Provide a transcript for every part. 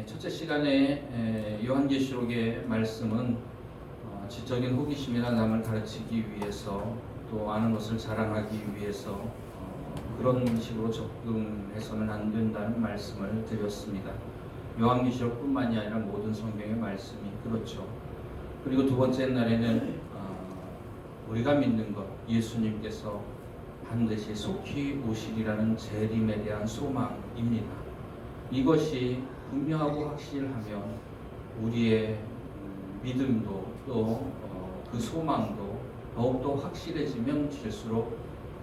첫째 시간에 요한계시록의 말씀은 지적인 호기심이나 남을 가르치기 위해서 또 아는 것을 자랑하기 위해서 그런 식으로 접근해서는 안 된다는 말씀을 드렸습니다. 요한계시록뿐만이 아니라 모든 성경의 말씀이 그렇죠. 그리고 두 번째 날에는 우리가 믿는 것, 예수님께서 반드시 속히 오시리라는 재림에 대한 소망입니다. 이것이 분명하고 확실하면 우리의 믿음도 또 그 소망도 더욱더 확실해지면 질수록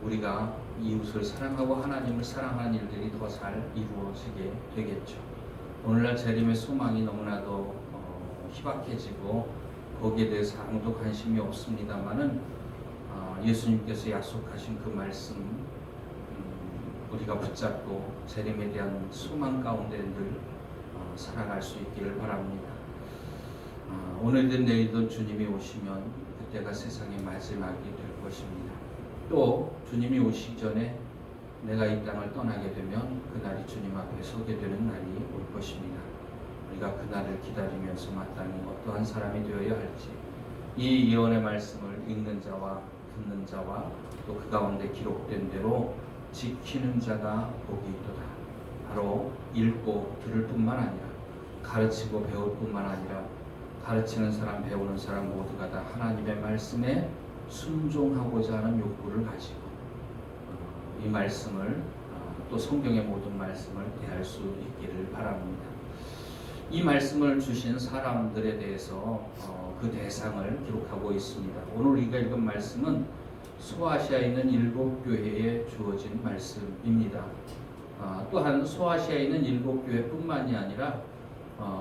우리가 이웃을 사랑하고 하나님을 사랑하는 일들이 더 잘 이루어지게 되겠죠. 오늘날 재림의 소망이 너무나도 희박해지고 거기에 대해서 아무도 관심이 없습니다만은 예수님께서 약속하신 그 말씀 우리가 붙잡고 재림에 대한 소망 가운데 늘 살아갈 수 있기를 바랍니다. 오늘든 내일든 주님이 오시면 그때가 세상의 마지막이 될 것입니다. 또 주님이 오시기 전에 내가 이 땅을 떠나게 되면 그날이 주님 앞에 서게 되는 날이 올 것입니다. 우리가 그날을 기다리면서 마땅히 어떠한 사람이 되어야 할지 이 예언의 말씀을 읽는 자와 듣는 자와 또 그 가운데 기록된 대로 지키는 자가 복이 있도다. 바로 읽고 들을 뿐만 아니라 가르치고 배울 뿐만 아니라 가르치는 사람 배우는 사람 모두가 다 하나님의 말씀에 순종하고자 하는 욕구를 가지고 이 말씀을 또 성경의 모든 말씀을 대할 수 있기를 바랍니다. 이 말씀을 주신 사람들에 대해서 그 대상을 기록하고 있습니다. 오늘 우리가 읽은 말씀은 소아시아에 있는 7교회에 주어진 말씀입니다. 또한 소아시아에 있는 7교회뿐만이 아니라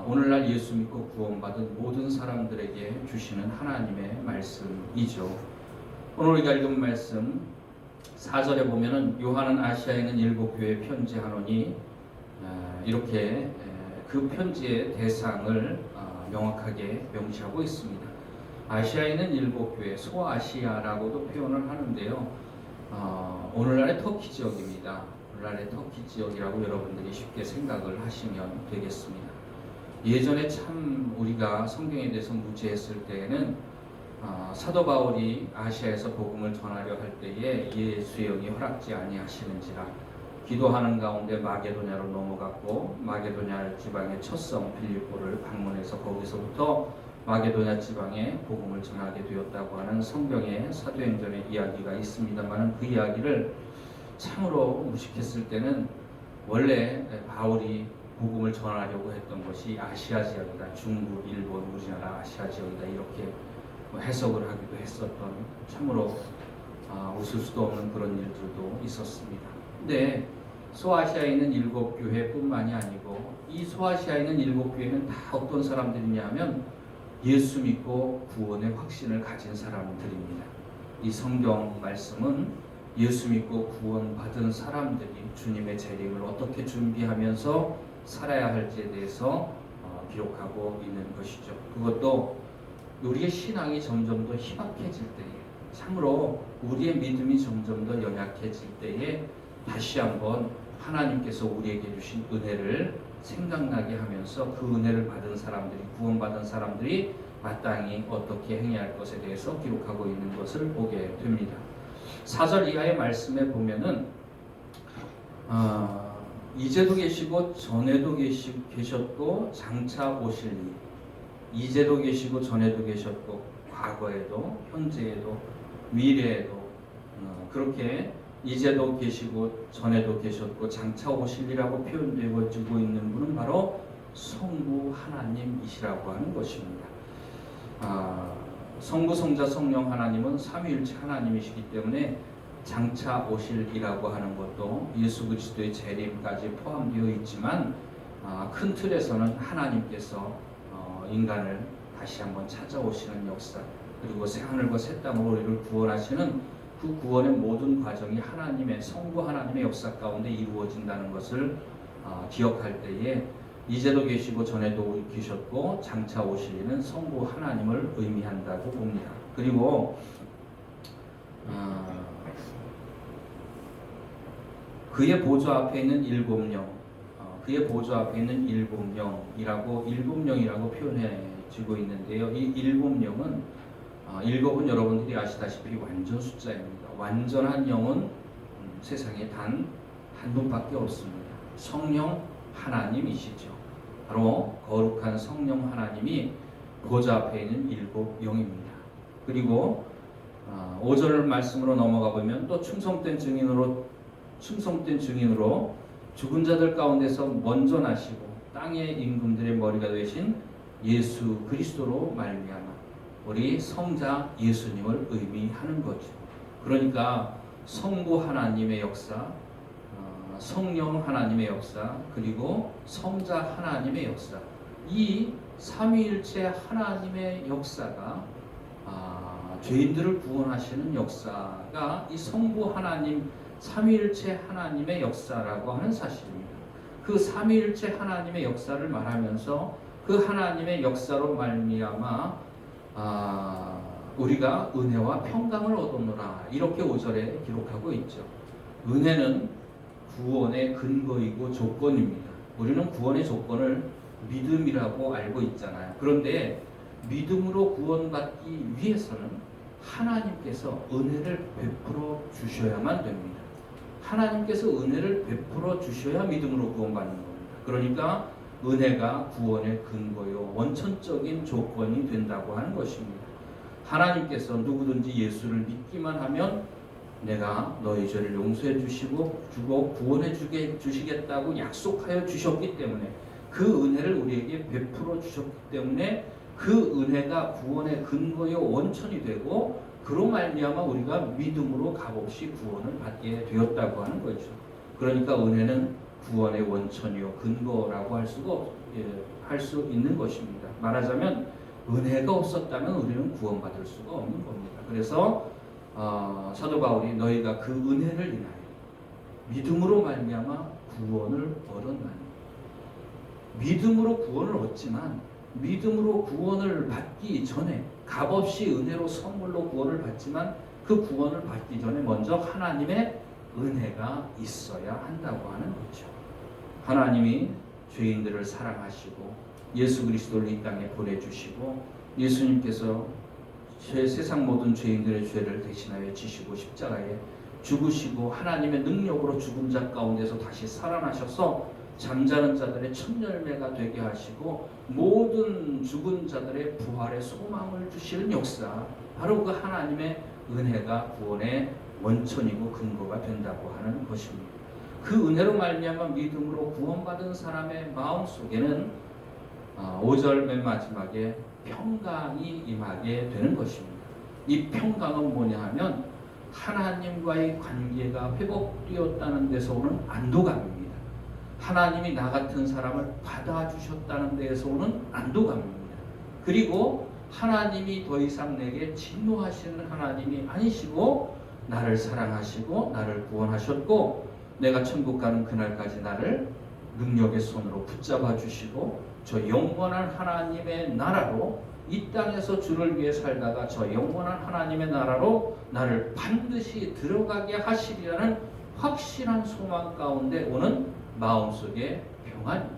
오늘날 예수 믿고 구원받은 모든 사람들에게 주시는 하나님의 말씀이죠. 오늘 우리가 읽은 말씀 4절에 보면은 요한은 아시아에 있는 7교회에 편지하노니 이렇게 그 편지의 대상을 명확하게 명시하고 있습니다. 아시아에 있는 7교회, 소아시아라고도 표현을 하는데요. 오늘날의 터키 지역입니다. 오늘날의 터키 지역이라고 여러분들이 쉽게 생각을 하시면 되겠습니다. 예전에 참 우리가 성경에 대해서 무지했을 때에는 사도 바울이 아시아에서 복음을 전하려 할 때에 예수의 영이 허락지 아니하시는지라 기도하는 가운데 마게도냐로 넘어갔고 마게도냐 지방의 첫성 빌립보를 방문해서 거기서부터 마게도냐 지방에 복음을 전하게 되었다고 하는 성경의 사도행전의 이야기가 있습니다만 그 이야기를 참으로 무식했을 때는 원래 바울이 복음을 전하려고 했던 것이 아시아 지역이다. 중국, 일본, 우리나라 아시아 지역이다. 이렇게 해석을 하기도 했었던 참으로 웃을 수도 없는 그런 일들도 있었습니다. 근데 소아시아에 있는 7교회뿐만이 아니고 이 소아시아에 있는 7교회는 다 어떤 사람들이냐 하면 예수 믿고 구원의 확신을 가진 사람들입니다. 이 성경 말씀은 예수 믿고 구원받은 사람들이 주님의 재림을 어떻게 준비하면서 살아야 할지에 대해서 기록하고 있는 것이죠. 그것도 우리의 신앙이 점점 더 희박해질 때에 참으로 우리의 믿음이 점점 더 연약해질 때에 다시 한번 하나님께서 우리에게 주신 은혜를 생각나게 하면서 그 은혜를 받은 사람들이 구원받은 사람들이 마땅히 어떻게 행해야 할 것에 대해서 기록하고 있는 것을 보게 됩니다. 4절 이하의 말씀에 보면은 이제도 계시고 전에도 계셨고 장차 오실니 이제도 계시고 전에도 계셨고 과거에도 현재에도 미래에도 그렇게 이제도 계시고 전에도 계셨고 장차 오실리라고 표현되어지고 있는 분은 바로 성부 하나님이시라고 하는 것입니다. 성부 성자 성령 하나님은 삼위일체 하나님이시기 때문에 장차 오실이라고 하는 것도 예수 그리스도의 재림까지 포함되어 있지만 큰 틀에서는 하나님께서 인간을 다시 한번 찾아오시는 역사 그리고 새하늘과 새 땅으로 우리를 구원하시는 그 구원의 모든 과정이 하나님의 성부 하나님의 역사 가운데 이루어진다는 것을 기억할 때에 이제도 계시고 전에도 계셨고 장차 오실리는 성부 하나님을 의미한다고 봅니다. 그리고 그의 보좌 앞에 있는 7명 그의 보좌 앞에 있는 일곱 영이라고 표현해지고 있는데요. 이 일곱 영은 일곱은 여러분들이 아시다시피 완전 숫자입니다. 완전한 영은 세상에 단 한 분밖에 없습니다. 성령 하나님이시죠. 바로 거룩한 성령 하나님이 보좌 앞에 있는 일곱 영입니다. 그리고 5절 말씀으로 넘어가 보면 또 충성된 증인으로 죽은 자들 가운데서 먼저 나시고 땅의 임금들의 머리가 되신 예수 그리스도로 말미암아 우리 성자 예수님을 의미하는 거죠. 그러니까 성부 하나님의 역사, 성령 하나님의 역사, 그리고 성자 하나님의 역사, 이 삼위일체 하나님의 역사가 죄인들을 구원하시는 역사가 이 성부 하나님 삼위일체 하나님의 역사라고 하는 사실입니다. 그 삼위일체 하나님의 역사를 말하면서 그 하나님의 역사로 말미암아 우리가 은혜와 평강을 얻었노라 이렇게 5절에 기록하고 있죠. 은혜는 구원의 근거이고 조건입니다. 우리는 구원의 조건을 믿음이라고 알고 있잖아요. 그런데 믿음으로 구원받기 위해서는 하나님께서 은혜를 베풀어 주셔야만 됩니다. 하나님께서 은혜를 베풀어 주셔야 믿음으로 구원받는 겁니다. 그러니까 은혜가 구원의 근거요 원천적인 조건이 된다고 하는 것입니다. 하나님께서 누구든지 예수를 믿기만 하면 내가 너희 죄를 용서해 주시고 구원해 주시겠다고 약속하여 주셨기 때문에 그 은혜를 우리에게 베풀어 주셨기 때문에 그 은혜가 구원의 근거요 원천이 되고 그로 말미암아 우리가 믿음으로 값없이 구원을 받게 되었다고 하는 거죠. 그러니까 은혜는 구원의 원천이요 근거라고 할 수 있는 것입니다. 말하자면 은혜가 없었다면 우리는 구원받을 수가 없는 겁니다. 그래서 사도 바울이 너희가 그 은혜를 인하여 믿음으로 말미암아 구원을 얻었나니, 믿음으로 구원을 얻지만 믿음으로 구원을 받기 전에 값없이 은혜로 선물로 구원을 받지만 그 구원을 받기 전에 먼저 하나님의 은혜가 있어야 한다고 하는 거죠. 하나님이 죄인들을 사랑하시고 예수 그리스도를 이 땅에 보내주시고 예수님께서 세상 모든 죄인들의 죄를 대신하여 지시고 십자가에 죽으시고 하나님의 능력으로 죽은 자 가운데서 다시 살아나셔서 잠자는 자들의 첫 열매가 되게 하시고 모든 죽은 자들의 부활의 소망을 주시는 역사, 바로 그 하나님의 은혜가 구원의 원천이고 근거가 된다고 하는 것입니다. 그 은혜로 말미암아 믿음으로 구원받은 사람의 마음속에는 5절 맨 마지막에 평강이 임하게 되는 것입니다. 이 평강은 뭐냐 하면 하나님과의 관계가 회복되었다는 데서 오는 안도감입니다. 하나님이 나 같은 사람을 받아주셨다는 데에서 오는 안도감입니다. 그리고 하나님이 더 이상 내게 진노하시는 하나님이 아니시고 나를 사랑하시고 나를 구원하셨고 내가 천국 가는 그날까지 나를 능력의 손으로 붙잡아 주시고 저 영원한 하나님의 나라로 이 땅에서 주를 위해 살다가 저 영원한 하나님의 나라로 나를 반드시 들어가게 하시리라는 확실한 소망 가운데 오는 마음속의 평안입니다.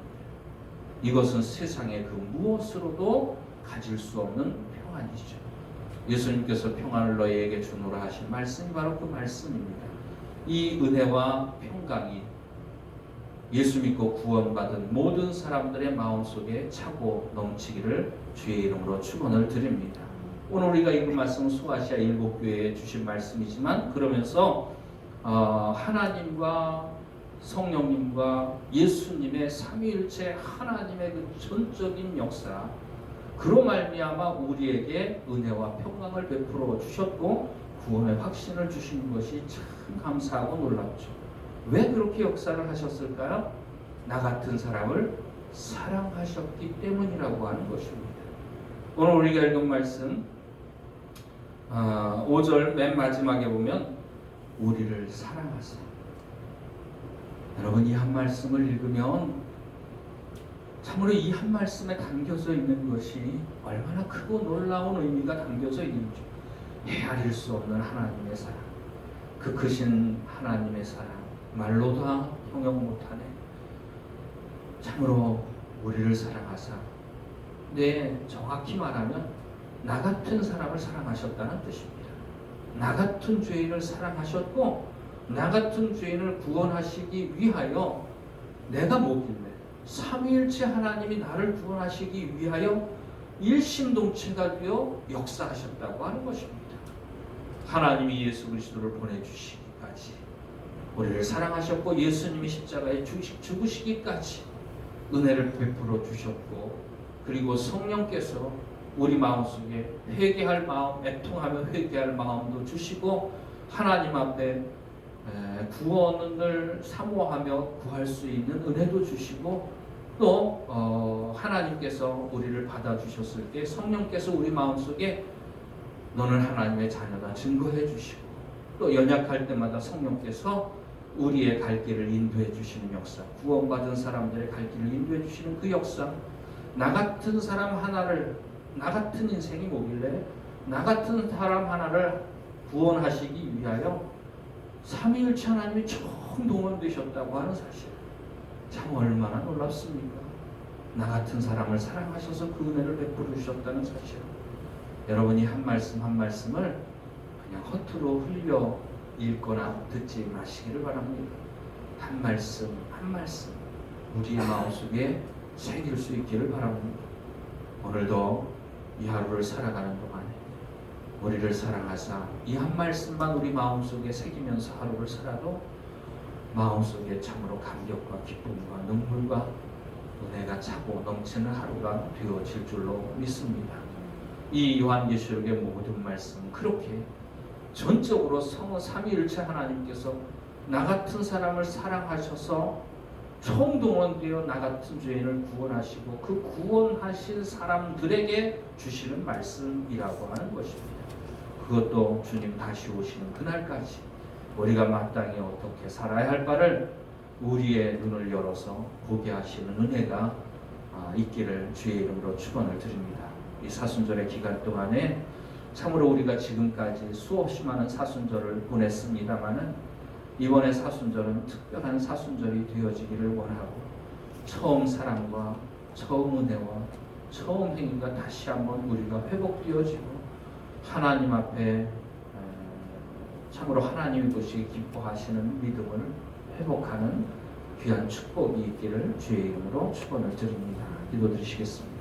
이것은 세상의 그 무엇으로도 가질 수 없는 평안이죠. 예수님께서 평안을 너희에게 주노라 하신 말씀이 바로 그 말씀입니다. 이 은혜와 평강이 예수 믿고 구원받은 모든 사람들의 마음속에 차고 넘치기를 주의 이름으로 축원을 드립니다. 오늘 우리가 읽은 말씀은 소아시아 일곱 교회에 주신 말씀이지만 그러면서 하나님과 성령님과 예수님의 삼위일체 하나님의 그 전적인 역사, 그로 말미암아 우리에게 은혜와 평강을 베풀어 주셨고 구원의 확신을 주신 것이 참 감사하고 놀랍죠. 왜 그렇게 역사를 하셨을까요? 나 같은 사람을 사랑하셨기 때문이라고 하는 것입니다. 오늘 우리가 읽은 말씀 5절 맨 마지막에 보면 우리를 사랑하사. 여러분 이 한 말씀을 읽으면 참으로 이 한 말씀에 담겨져 있는 것이 얼마나 크고 놀라운 의미가 담겨져 있는지 헤아릴 수 없는 하나님의 사랑, 그 크신 하나님의 사랑 말로 다 형용 못하네. 참으로 우리를 사랑하사, 정확히 말하면 나 같은 사람을 사랑하셨다는 뜻입니다. 나 같은 죄인을 사랑하셨고 나 같은 죄인을 구원하시기 위하여 내가 뭐길래 삼위일체 하나님이 나를 구원하시기 위하여 일심동체가 되어 역사하셨다고 하는 것입니다. 하나님이 예수 그리스도를 보내주시기까지, 우리를 사랑하셨고 예수님이 십자가에 죽으시기까지 은혜를 베풀어 주셨고, 그리고 성령께서 우리 마음속에 회개할 마음, 애통하며 회개할 마음도 주시고, 하나님 앞에 구원을 사모하며 구할 수 있는 은혜도 주시고, 또 하나님께서 우리를 받아주셨을 때 성령께서 우리 마음속에 너는 하나님의 자녀다 증거해 주시고, 또 연약할 때마다 성령께서 우리의 갈 길을 인도해 주시는 역사, 구원받은 사람들의 갈 길을 인도해 주시는 그 역사, 나 같은 사람 하나를, 나 같은 인생이 뭐길래 나 같은 사람 하나를 구원하시기 위하여 삼위일체 하나님이 총동원되셨다고 하는 사실, 참 얼마나 놀랍습니까? 나 같은 사람을 사랑하셔서 그 은혜를 베풀어 주셨다는 사실, 여러분이 한 말씀 한 말씀을 그냥 허투루 흘려 읽거나 듣지 마시기를 바랍니다. 한 말씀 한 말씀 우리의 마음속에 새길 수 있기를 바랍니다. 오늘도 이 하루를 살아가는 동안에 우리를 사랑하사 이 한 말씀만 우리 마음속에 새기면서 하루를 살아도 마음속에 참으로 감격과 기쁨과 눈물과 은혜가 차고 넘치는 하루가 되어질 줄로 믿습니다. 이 요한계시록의 모든 말씀, 그렇게 전적으로 삼위일체 하나님께서 나 같은 사람을 사랑하셔서 총동원되어 나 같은 죄인을 구원하시고 그 구원하신 사람들에게 주시는 말씀이라고 하는 것입니다. 그것도 주님 다시 오시는 그날까지 우리가 마땅히 어떻게 살아야 할까를 우리의 눈을 열어서 보게 하시는 은혜가 있기를 주의 이름으로 축원을 드립니다. 이 사순절의 기간 동안에 참으로 우리가 지금까지 수없이 많은 사순절을 보냈습니다마는 이번에 사순절은 특별한 사순절이 되어지기를 원하고, 처음 사랑과 처음 은혜와 처음 행위가 다시 한번 우리가 회복되어지고 하나님 앞에 참으로 하나님이 보시기 기뻐하시는 믿음을 회복하는 귀한 축복이 있기를 주의 이름으로 축원을 드립니다. 기도드리시겠습니다.